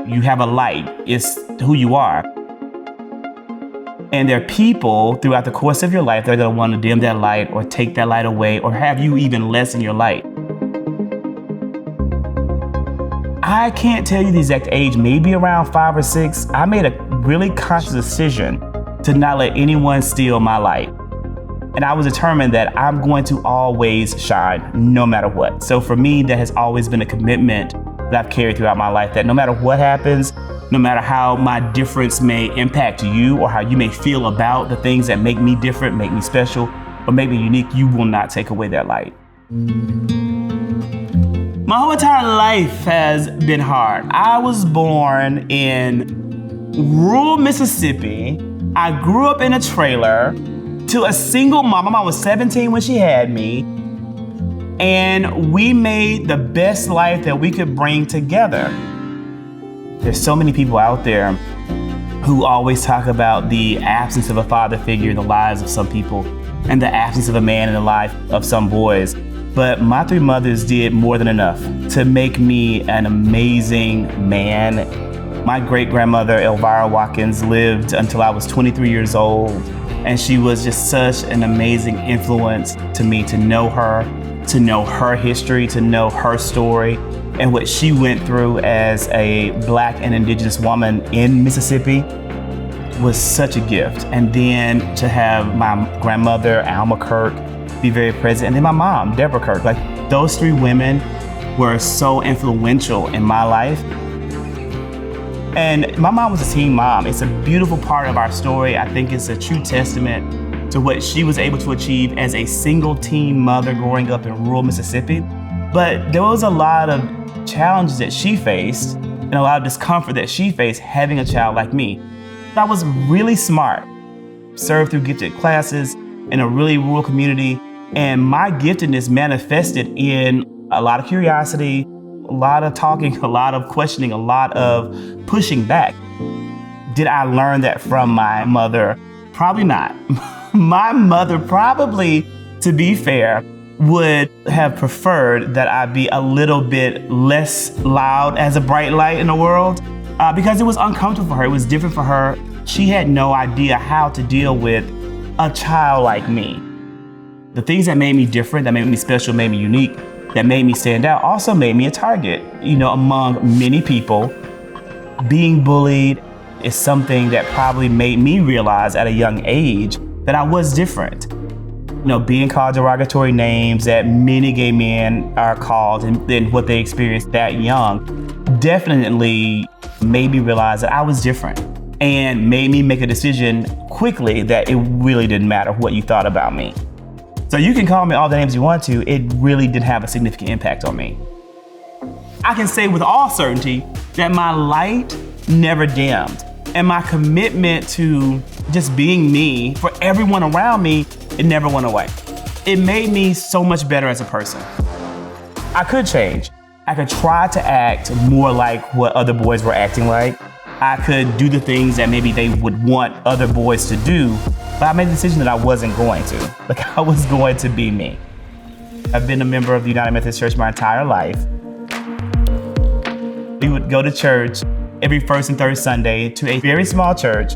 You have a light. It's who you are. And there are people throughout the course of your life that are going to want to dim that light or take that light away or have you even lessen your light. I can't tell you the exact age, maybe around 5 or 6, I made a really conscious decision to not let anyone steal my light. And I was determined that I'm going to always shine, no matter what. So for me, that has always been a commitment that I've carried throughout my life, that no matter what happens, no matter how my difference may impact you or how you may feel about the things that make me different, make me special, or make me unique, you will not take away that light. My whole entire life has been hard. I was born in rural Mississippi. I grew up in a trailer to a single mom. My mom was 17 when she had me. And we made the best life that we could bring together. There's so many people out there who always talk about the absence of a father figure in the lives of some people and the absence of a man in the life of some boys. But my 3 mothers did more than enough to make me an amazing man. My great-grandmother, Elvira Watkins, lived until I was 23 years old. And she was just such an amazing influence to me, to know her history, to know her story, and what she went through as a Black and Indigenous woman in Mississippi was such a gift. And then to have my grandmother, Alma Kirk, be very present, and then my mom, Deborah Kirk. Like, those 3 women were so influential in my life. And my mom was a teen mom. It's a beautiful part of our story. I think it's a true testament to what she was able to achieve as a single teen mother growing up in rural Mississippi. But there was a lot of challenges that she faced and a lot of discomfort that she faced having a child like me. I was really smart, served through gifted classes in a really rural community, and my giftedness manifested in a lot of curiosity, a lot of talking, a lot of questioning, a lot of pushing back. Did I learn that from my mother? Probably not. My mother probably, to be fair, would have preferred that I be a little bit less loud as a bright light in the world because it was uncomfortable for her. It was different for her. She had no idea how to deal with a child like me. The things that made me different, that made me special, made me unique, that made me stand out, also made me a target, among many people. Being bullied is something that probably made me realize at a young age that I was different. Being called derogatory names that many gay men are called and then what they experienced that young definitely made me realize that I was different and made me make a decision quickly that it really didn't matter what you thought about me. So you can call me all the names you want to, it really did have a significant impact on me. I can say with all certainty that my light never dimmed, and my commitment to just being me for everyone around me, it never went away. It made me so much better as a person. I could change. I could try to act more like what other boys were acting like. I could do the things that maybe they would want other boys to do, but I made the decision that I wasn't going to. Like, I was going to be me. I've been a member of the United Methodist Church my entire life. We would go to church every first and third Sunday to a very small church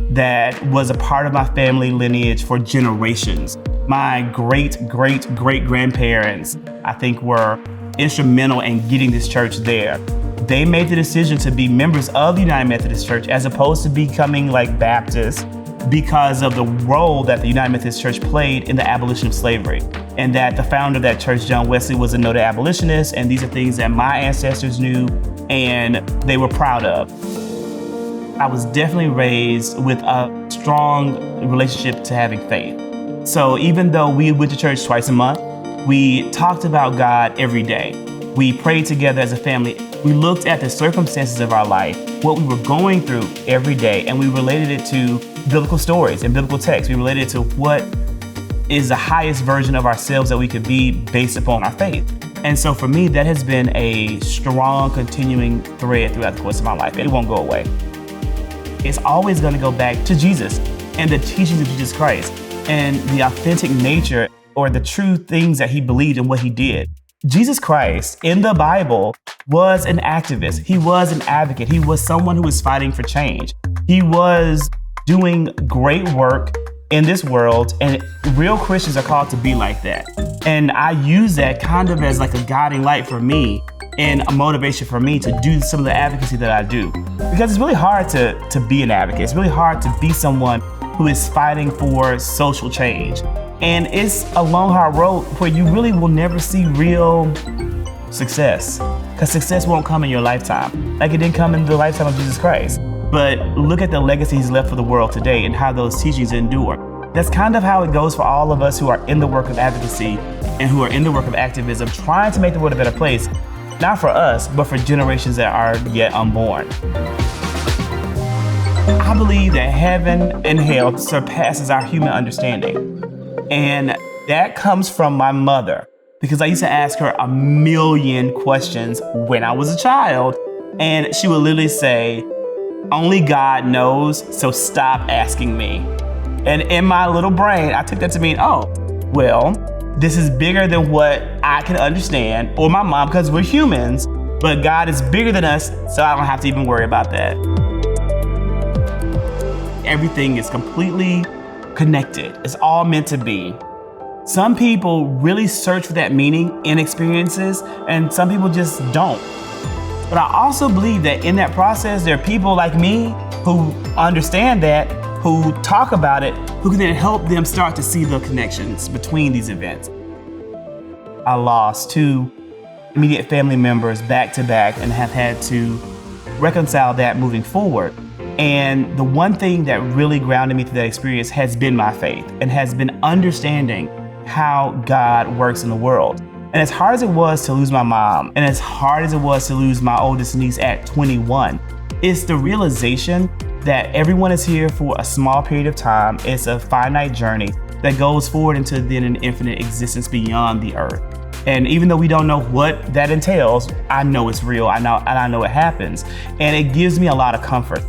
that was a part of my family lineage for generations. My great-great-great-grandparents, I think, were instrumental in getting this church there. They made the decision to be members of the United Methodist Church as opposed to becoming like Baptists because of the role that the United Methodist Church played in the abolition of slavery. And that the founder of that church, John Wesley, was a noted abolitionist, and these are things that my ancestors knew and they were proud of. I was definitely raised with a strong relationship to having faith. So even though we went to church twice a month, we talked about God every day. We prayed together as a family. We looked at the circumstances of our life, what we were going through every day, and we related it to biblical stories and biblical texts. We related it to what is the highest version of ourselves that we could be based upon our faith. And so for me, that has been a strong, continuing thread throughout the course of my life. It won't go away. It's always going to go back to Jesus and the teachings of Jesus Christ and the authentic nature or the true things that he believed and what he did. Jesus Christ in the Bible was an activist. He was an advocate. He was someone who was fighting for change. He was doing great work in this world, and real Christians are called to be like that. And I use that kind of as like a guiding light for me and a motivation for me to do some of the advocacy that I do. Because it's really hard to be an advocate. It's really hard to be someone who is fighting for social change. And it's a long, hard road where you really will never see real success, because success won't come in your lifetime. Like it didn't come in the lifetime of Jesus Christ. But look at the legacy he's left for the world today and how those teachings endure. That's kind of how it goes for all of us who are in the work of advocacy and who are in the work of activism, trying to make the world a better place, not for us, but for generations that are yet unborn. I believe that heaven and hell surpasses our human understanding. And that comes from my mother, because I used to ask her a million questions when I was a child, and she would literally say, "Only God knows, so stop asking me." And in my little brain, I took that to mean, oh, well, this is bigger than what I can understand, or my mom, because we're humans, but God is bigger than us, so I don't have to even worry about that. Everything is completely connected. It's all meant to be. Some people really search for that meaning in experiences, and some people just don't. But I also believe that in that process, there are people like me who understand that, who talk about it, who can then help them start to see the connections between these events. I lost 2 immediate family members back to back and have had to reconcile that moving forward. And the one thing that really grounded me through that experience has been my faith and has been understanding how God works in the world. And as hard as it was to lose my mom, and as hard as it was to lose my oldest niece at 21, it's the realization that everyone is here for a small period of time. It's a finite journey that goes forward into then an infinite existence beyond the earth. And even though we don't know what that entails, I know it's real. I know it happens. And it gives me a lot of comfort.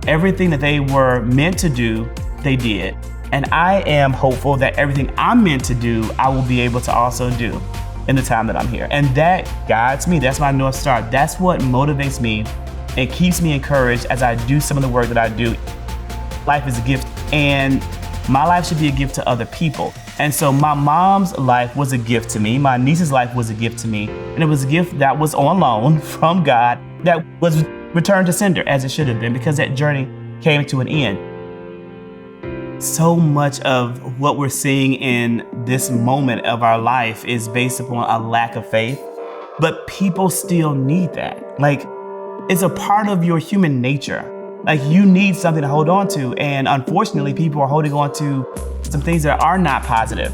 Everything that they were meant to do, they did. And I am hopeful that everything I'm meant to do, I will be able to also do in the time that I'm here. And that guides me. That's my North Star. That's what motivates me and keeps me encouraged as I do some of the work that I do. Life is a gift, and my life should be a gift to other people. And so my mom's life was a gift to me. My niece's life was a gift to me. And it was a gift that was on loan from God that was returned to sender, as it should have been, because that journey came to an end. So much of what we're seeing in this moment of our life is based upon a lack of faith, but people still need that. Like, it's a part of your human nature. Like, you need something to hold on to, and unfortunately, people are holding on to some things that are not positive.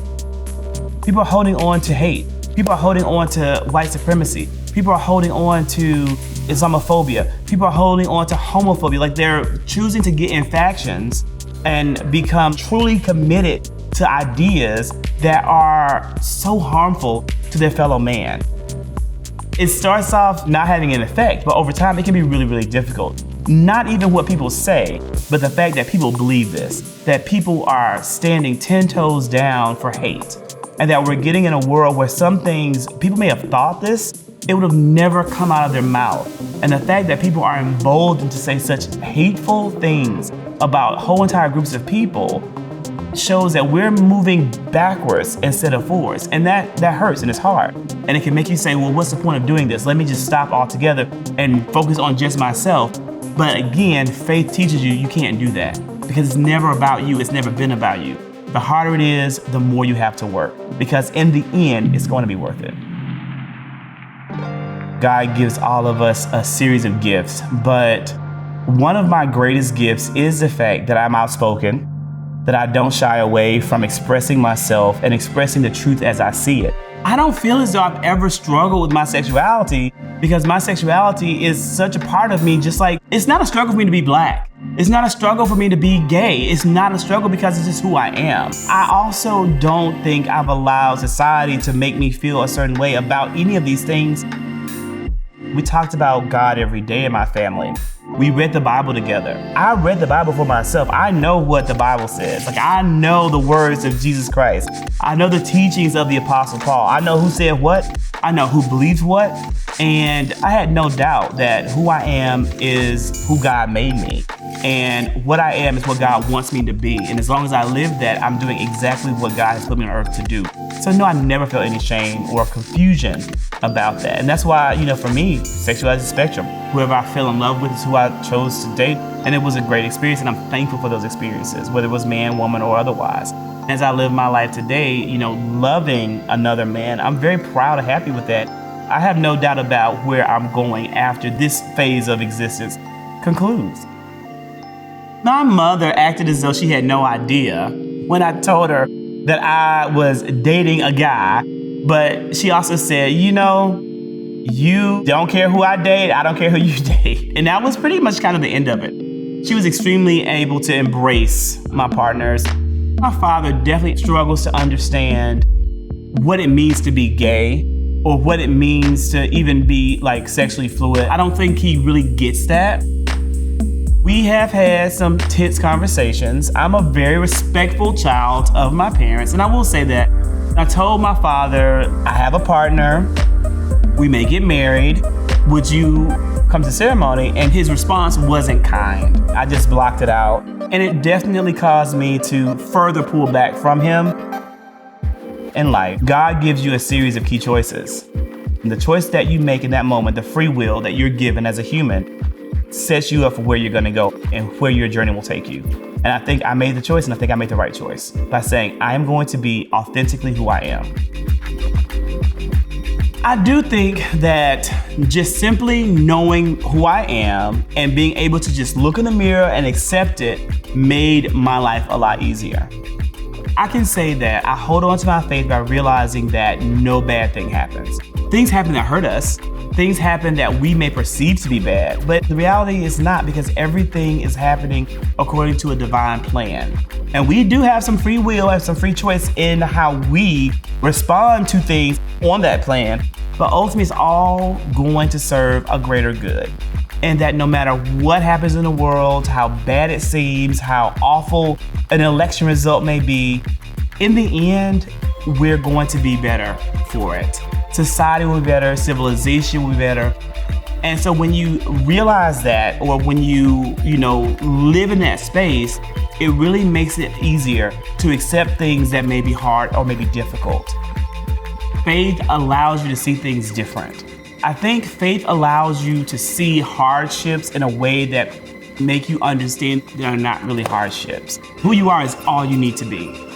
People are holding on to hate. People are holding on to white supremacy. People are holding on to Islamophobia. People are holding on to homophobia. Like, they're choosing to get in factions and become truly committed to ideas that are so harmful to their fellow man. It starts off not having an effect, but over time it can be really, really difficult. Not even what people say, but the fact that people believe this, that people are standing 10 toes down for hate, and that we're getting in a world where some things, people may have thought this, it would have never come out of their mouth. And the fact that people are emboldened to say such hateful things about whole entire groups of people shows that we're moving backwards instead of forwards. And that hurts and it's hard. And it can make you say, well, what's the point of doing this? Let me just stop altogether and focus on just myself. But again, faith teaches you you can't do that, because it's never about you. It's never been about you. The harder it is, the more you have to work, because in the end, it's going to be worth it. God gives all of us a series of gifts, but one of my greatest gifts is the fact that I'm outspoken, that I don't shy away from expressing myself and expressing the truth as I see it. I don't feel as though I've ever struggled with my sexuality, because my sexuality is such a part of me. Just like, it's not a struggle for me to be black. It's not a struggle for me to be gay. It's not a struggle because it's just who I am. I also don't think I've allowed society to make me feel a certain way about any of these things. We talked about God every day in my family. We read the Bible together. I read the Bible for myself. I know what the Bible says. Like, I know the words of Jesus Christ. I know the teachings of the Apostle Paul. I know who said what. I know who believes what. And I had no doubt that who I am is who God made me. And what I am is what God wants me to be. And as long as I live that, I'm doing exactly what God has put me on earth to do. So no, I never felt any shame or confusion about that. And that's why, for me, sexuality is a spectrum. Whoever I fell in love with is who I chose to date. And it was a great experience. And I'm thankful for those experiences, whether it was man, woman, or otherwise. As I live my life today, loving another man, I'm very proud and happy with that. I have no doubt about where I'm going after this phase of existence concludes. My mother acted as though she had no idea when I told her that I was dating a guy, but she also said, you don't care who I date, I don't care who you date. And that was pretty much kind of the end of it. She was extremely able to embrace my partners. My father definitely struggles to understand what it means to be gay or what it means to even be sexually fluid. I don't think he really gets that. We have had some tense conversations. I'm a very respectful child of my parents, and I will say that. I told my father, I have a partner, we may get married, would you come to the ceremony? And his response wasn't kind. I just blocked it out. And it definitely caused me to further pull back from him. In life, God gives you a series of key choices. And the choice that you make in that moment, the free will that you're given as a human, sets you up for where you're going to go and where your journey will take you. And I think I made the choice, and I think I made the right choice by saying I am going to be authentically who I am. I do think that just simply knowing who I am and being able to just look in the mirror and accept it made my life a lot easier. I can say that I hold on to my faith by realizing that no bad thing happens. Things happen that hurt us. Things happen that we may perceive to be bad, but the reality is not, because everything is happening according to a divine plan. And we do have some free will and some free choice in how we respond to things on that plan, but ultimately it's all going to serve a greater good. And that no matter what happens in the world, how bad it seems, how awful an election result may be, in the end, we're going to be better for it. Society will be better, civilization will be better. And so when you realize that, or when you live in that space, it really makes it easier to accept things that may be hard or may be difficult. Faith allows you to see things different. I think faith allows you to see hardships in a way that make you understand they're not really hardships. Who you are is all you need to be.